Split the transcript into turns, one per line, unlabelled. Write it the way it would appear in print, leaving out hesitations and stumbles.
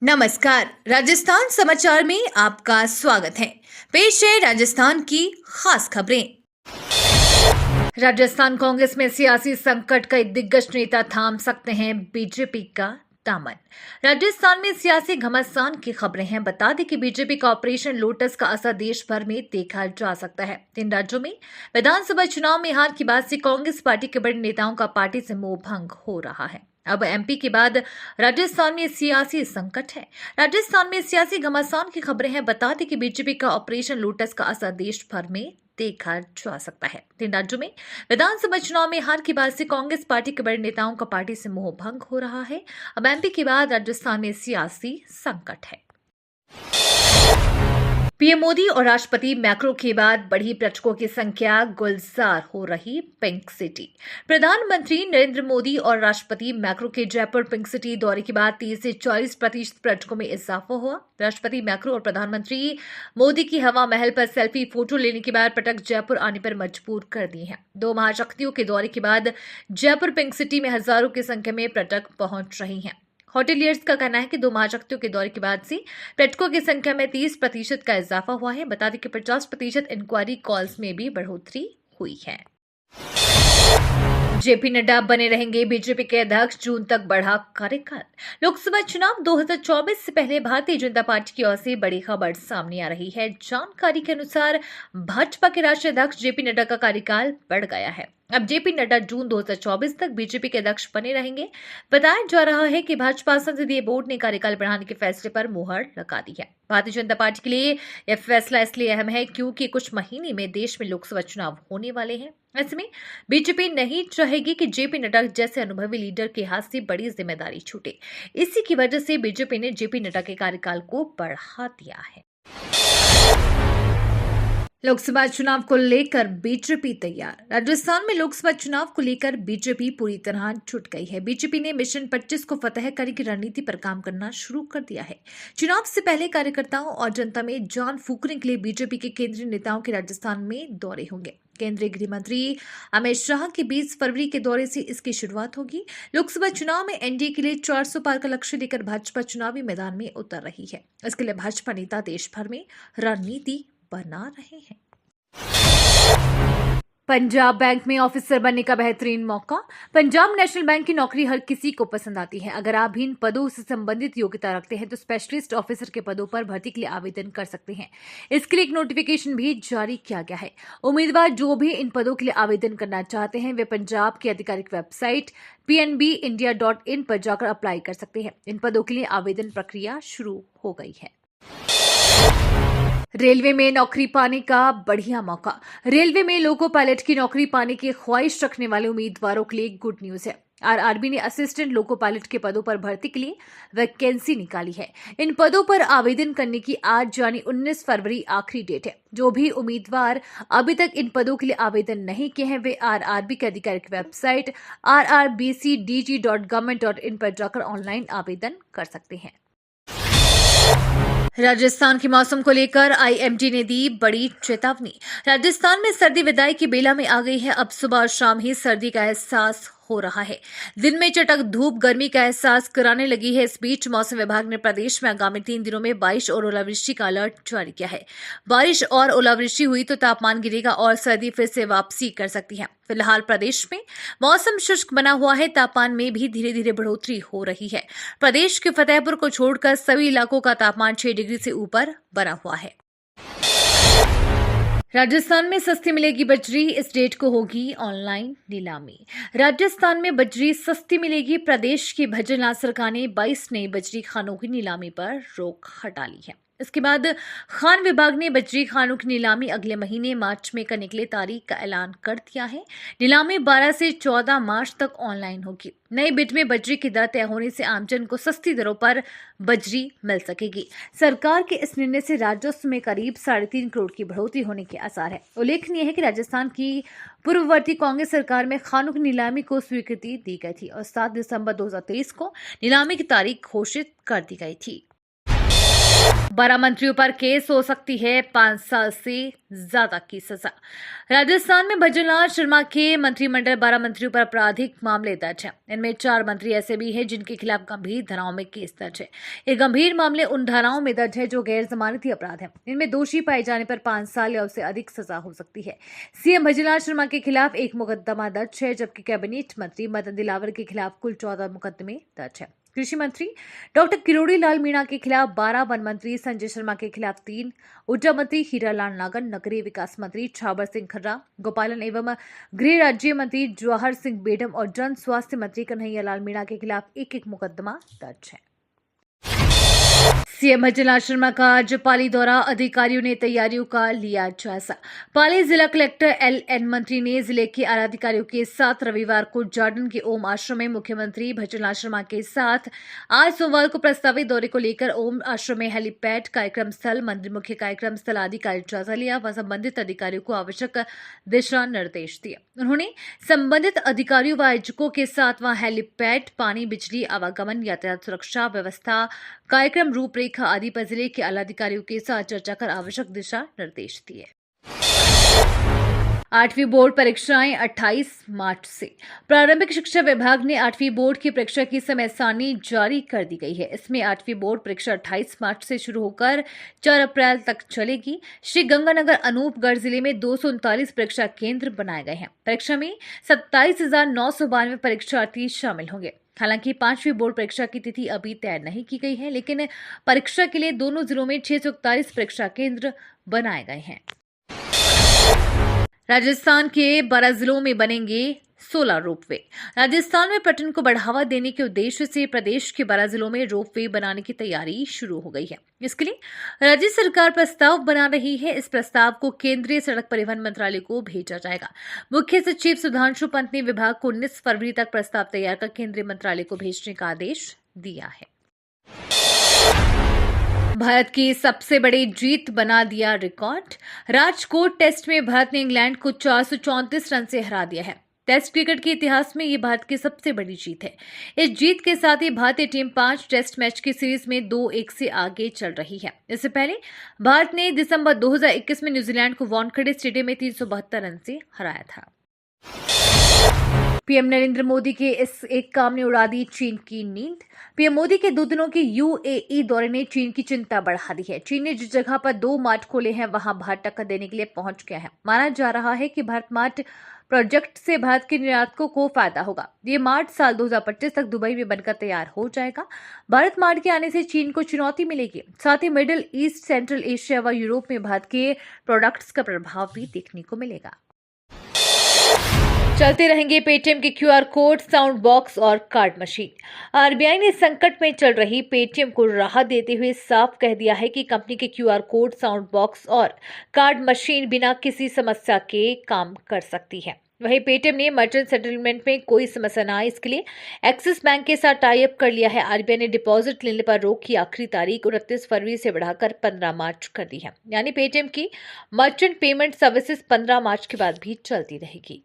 नमस्कार, राजस्थान समाचार में आपका स्वागत है। पेश है राजस्थान की खास खबरें। राजस्थान कांग्रेस में सियासी संकट का एक दिग्गज नेता थाम सकते हैं बीजेपी का दामन। राजस्थान में सियासी घमासान की खबरें हैं। बता दें कि बीजेपी का ऑपरेशन लोटस का असर देश भर में देखा जा सकता है। 3 राज्यों में विधानसभा चुनाव में हार के बाद से कांग्रेस पार्टी के बड़े नेताओं का पार्टी से मोह भंग हो रहा है। अब एमपी के बाद राजस्थान में सियासी संकट है। राजस्थान में सियासी घमासान की खबरें हैं। बता दें कि बीजेपी का ऑपरेशन लोटस का असर देश भर में देखा जा सकता है। 3 राज्यों में विधानसभा चुनाव में हार के बाद से कांग्रेस पार्टी के बड़े नेताओं का पार्टी से मोह भंग हो रहा है। अब एमपी के बाद राजस्थान में सियासी संकट है। पीएम मोदी और राष्ट्रपति मैक्रो के बाद बढ़ी पर्यटकों की संख्या, गुलजार हो रही पिंक सिटी। प्रधानमंत्री नरेंद्र मोदी और राष्ट्रपति मैक्रो के जयपुर पिंक सिटी दौरे के बाद 30 से 40% पर्यटकों में इजाफा हुआ। राष्ट्रपति मैक्रो और प्रधानमंत्री मोदी की हवा महल पर सेल्फी फोटो लेने के बाद पर्यटक जयपुर आने पर मजबूर कर दिए हैं। 2 महाशक्तियों के दौरे के बाद जयपुर पिंक सिटी में हजारों की संख्या में पर्यटक पहुंच रहे हैं। होटेलियर्स का कहना है कि 2 महाशक्तियों के दौरे के बाद से पर्यटकों की संख्या में 30% का इजाफा हुआ है। बता दें कि 50% इंक्वायरी कॉल्स में भी बढ़ोतरी हुई है। जेपी नड्डा बने रहेंगे बीजेपी के अध्यक्ष, जून तक बढ़ा कार्यकाल। लोकसभा चुनाव 2024 से पहले भारतीय जनता पार्टी की ओर से बड़ी खबर सामने आ रही है। जानकारी के अनुसार भाजपा के राष्ट्रीय अध्यक्ष जेपी नड्डा का कार्यकाल बढ़ गया है। अब जेपी नड्डा जून 2024 तक बीजेपी के अध्यक्ष बने रहेंगे। बताया जा रहा है कि भाजपा संसदीय बोर्ड ने कार्यकाल बढ़ाने के फैसले पर मुहर लगा दी है। भारतीय जनता पार्टी के लिए यह फैसला इसलिए अहम है क्योंकि कुछ महीने में देश में लोकसभा चुनाव होने वाले हैं। ऐसे में बीजेपी नहीं चाहेगी कि जेपी नड्डा जैसे अनुभवी लीडर के हाथ से बड़ी जिम्मेदारी छूटे। इसी की वजह से बीजेपी ने जेपी नड्डा के कार्यकाल को बढ़ा दिया है। लोकसभा चुनाव को लेकर बीजेपी तैयार। राजस्थान में लोकसभा चुनाव को लेकर बीजेपी पूरी तरह जुट गई है। बीजेपी ने मिशन 25 को फतह करने की रणनीति पर काम करना शुरू कर दिया है। चुनाव से पहले कार्यकर्ताओं और जनता में जान फूंकने के लिए बीजेपी के केंद्रीय नेताओं के राजस्थान में दौरे होंगे। केंद्रीय गृह मंत्री अमित शाह के 20 फरवरी के दौरे से इसकी शुरुआत होगी। लोकसभा चुनाव में एनडीए के लिए 400 पार का लक्ष्य लेकर भाजपा चुनावी मैदान में उतर रही है। इसके लिए भाजपा नेता देश भर में रणनीति बना रहे हैं। पंजाब बैंक में ऑफिसर बनने का बेहतरीन मौका। पंजाब नेशनल बैंक की नौकरी हर किसी को पसंद आती है। अगर आप भी इन पदों से संबंधित योग्यता रखते हैं तो स्पेशलिस्ट ऑफिसर के पदों पर भर्ती के लिए आवेदन कर सकते हैं। इसके लिए एक नोटिफिकेशन भी जारी किया गया है। उम्मीदवार जो भी इन पदों के लिए आवेदन करना चाहते हैं वे पंजाब की आधिकारिक वेबसाइट pnbindia.in पर जाकर अप्लाई कर सकते हैं। इन पदों के लिए आवेदन प्रक्रिया शुरू हो गई है। रेलवे में नौकरी पाने का बढ़िया मौका। रेलवे में लोको पायलट की नौकरी पाने की ख्वाहिश रखने वाले उम्मीदवारों के लिए गुड न्यूज है। आरआरबी ने असिस्टेंट लोको पायलट के पदों पर भर्ती के लिए वैकेंसी निकाली है। इन पदों पर आवेदन करने की आज यानी 19 फरवरी आखिरी डेट है। जो भी उम्मीदवार अभी तक इन पदों के लिए आवेदन नहीं किए हैं वे आरआरबी की आधिकारिक वेबसाइट rrbcdg.government.in पर जाकर ऑनलाइन आवेदन कर सकते हैं। राजस्थान के मौसम को लेकर आईएमडी ने दी बड़ी चेतावनी। राजस्थान में सर्दी विदाई की बेला में आ गई है। अब सुबह और शाम ही सर्दी का एहसास हो रहा है। दिन में चटक धूप गर्मी का एहसास कराने लगी है। इस बीच मौसम विभाग ने प्रदेश में आगामी 3 दिनों में बारिश और ओलावृष्टि का अलर्ट जारी किया है। बारिश और ओलावृष्टि हुई तो तापमान गिरेगा और सर्दी फिर से वापसी कर सकती है। फिलहाल प्रदेश में मौसम शुष्क बना हुआ है। तापमान में भी धीरे धीरे बढ़ोतरी हो रही है। प्रदेश के फतेहपुर को छोड़कर सभी इलाकों का तापमान 6 डिग्री से ऊपर बना हुआ है। राजस्थान में सस्ती मिलेगी बजरी, इस डेट को होगी ऑनलाइन नीलामी। राजस्थान में बजरी सस्ती मिलेगी। प्रदेश की भजनलाल सरकार ने 22 नई बजरी खानों की नीलामी पर रोक हटा ली है। इसके बाद खान विभाग ने बजरी खानों की नीलामी अगले महीने मार्च में करने के लिए तारीख का ऐलान कर दिया है। नीलामी 12 से 14 मार्च तक ऑनलाइन होगी। नई बिड में बजरी की दर तय होने से आमजन को सस्ती दरों पर बजरी मिल सकेगी। सरकार के इस निर्णय से राजस्व में करीब 3.5 करोड़ की बढ़ोतरी होने के आसार है। उल्लेखनीय है कि राजस्थान की पूर्ववर्ती कांग्रेस सरकार में खानों की नीलामी को स्वीकृति दी गई थी और 7 दिसंबर 2023 को नीलामी की तारीख घोषित कर दी गई थी। 12 मंत्रियों पर केस हो सकती है 5 साल से ज्यादा की सजा। राजस्थान में भजनलाल शर्मा के मंत्रिमंडल 12 मंत्रियों पर आपराधिक मामले दर्ज हैं। इनमें 4 मंत्री ऐसे भी हैं जिनके खिलाफ गंभीर धाराओं में केस दर्ज है। ये गंभीर मामले उन धाराओं में दर्ज है जो गैर जमानती अपराध है। इनमें दोषी पाए जाने पर 5 साल या उससे अधिक सजा हो सकती है। सीएम भजनलाल शर्मा के खिलाफ एक मुकदमा दर्ज है, जबकि कैबिनेट मंत्री मदन दिलावर के खिलाफ कुल 14 मुकदमे दर्ज है। कृषि मंत्री डॉक्टर किरोड़ी लाल मीणा के खिलाफ 12, वन मंत्री संजय शर्मा के खिलाफ 3, ऊर्जा मंत्री हीरालाल नागन, नगरीय विकास मंत्री छाबर सिंह खर्रा, गोपालन एवं गृह राज्य मंत्री जवाहर सिंह बेडम और जन स्वास्थ्य मंत्री कन्हैया लाल मीणा के खिलाफ एक मुकदमा दर्ज है। सीएम भजनलाल शर्मा का आज पाली दौरा, अधिकारियों ने तैयारियों का लिया जायजा। पाली जिला कलेक्टर एल.एन. मंत्री ने जिले के आला अधिकारियों के साथ रविवार को जार्डन के ओम आश्रम में मुख्यमंत्री भजनलाल शर्मा के साथ आज सोमवार को प्रस्तावित दौरे को लेकर ओम आश्रम में हेलीपैड, कार्यक्रम स्थल, मंदिर मुख्य कार्यक्रम स्थल आदि का जायजा लिया व संबंधित अधिकारियों को आवश्यक दिशा निर्देश दिए। उन्होंने संबंधित अधिकारियों व आयोजकों के साथ वहां हेलीपैड, पानी, बिजली, आवागमन, यातायात सुरक्षा व्यवस्था, कार्यक्रम रूपरेखा आदि पर जिले के आला अधिकारियों के साथ चर्चा कर आवश्यक दिशा निर्देश दिए। 8वीं बोर्ड परीक्षाएं 28 मार्च से। प्रारंभिक शिक्षा विभाग ने 8वीं बोर्ड की परीक्षा की समय सारणी जारी कर दी गई है। इसमें 8वीं बोर्ड परीक्षा 28 मार्च से शुरू होकर 4 अप्रैल तक चलेगी। श्री गंगानगर अनूपगढ़ जिले में 239 परीक्षा केंद्र बनाए गए हैं। परीक्षा में 27,992 परीक्षार्थी शामिल होंगे। हालांकि 5वीं बोर्ड परीक्षा की तिथि अभी तय नहीं की गई है, लेकिन परीक्षा के लिए दोनों जिलों में 641 परीक्षा केंद्र बनाए गए हैं। राजस्थान के 12 जिलों में बनेंगे 16 रोपवे। राजस्थान में पर्यटन को बढ़ावा देने के उद्देश्य से प्रदेश के 12 जिलों में रोपवे बनाने की तैयारी शुरू हो गई है। इसके लिए राज्य सरकार प्रस्ताव बना रही है। इस प्रस्ताव को केंद्रीय सड़क परिवहन मंत्रालय को भेजा जाएगा। मुख्य सचिव सुधांशु पंत ने विभाग को 19 फरवरी तक प्रस्ताव तैयार कर केंद्रीय मंत्रालय को भेजने का आदेश दिया है। भारत की सबसे बड़ी जीत बना दिया रिकॉर्ड। राजकोट टेस्ट में भारत ने इंग्लैंड को 434 रन से हरा दिया है। टेस्ट क्रिकेट के इतिहास में ये भारत की सबसे बड़ी जीत है। इस जीत के साथ ही भारतीय टीम 5 टेस्ट मैच की सीरीज में 2-1 से आगे चल रही है। इससे पहले भारत ने दिसंबर 2021 में न्यूजीलैंड को वानखेड़े स्टेडियम में 372 रन से हराया था। पीएम नरेंद्र मोदी के इस एक काम ने उड़ा दी चीन की नींद। पीएम मोदी के 2 दिनों के यूएई दौरे ने चीन की चिंता बढ़ा दी है। चीन ने जिस जगह पर 2 मार्ट खोले हैं वहां भारत टक्कर देने के लिए पहुंच गया है। माना जा रहा है कि भारत मार्ट प्रोजेक्ट से भारत के निर्यातकों को फायदा होगा। ये मार्ट साल 2025 तक दुबई में बनकर तैयार हो जाएगा। भारत मार्ट के आने से चीन को चुनौती मिलेगी। साथ ही मिडिल ईस्ट, सेंट्रल एशिया व यूरोप में भारत के प्रोडक्ट्स का प्रभाव भी देखने को मिलेगा। चलते रहेंगे पेटीएम के क्यूआर कोड, साउंड बॉक्स और कार्ड मशीन। आरबीआई ने संकट में चल रही पेटीएम को राहत देते हुए साफ कह दिया है कि कंपनी के क्यूआर कोड, साउंड बॉक्स और कार्ड मशीन बिना किसी समस्या के काम कर सकती है। वहीं पेटीएम ने मर्चेंट सेटलमेंट में कोई समस्या न आए, इसके लिए एक्सिस बैंक के साथ टाई अप कर लिया है। आरबीआई ने डिपॉजिट लेने पर रोक की आखिरी तारीख 29 फरवरी से बढ़ाकर 15 मार्च कर दी है। यानी पेटीएम की मर्चेंट पेमेंट सर्विसेज 15 मार्च के बाद भी चलती रहेगी।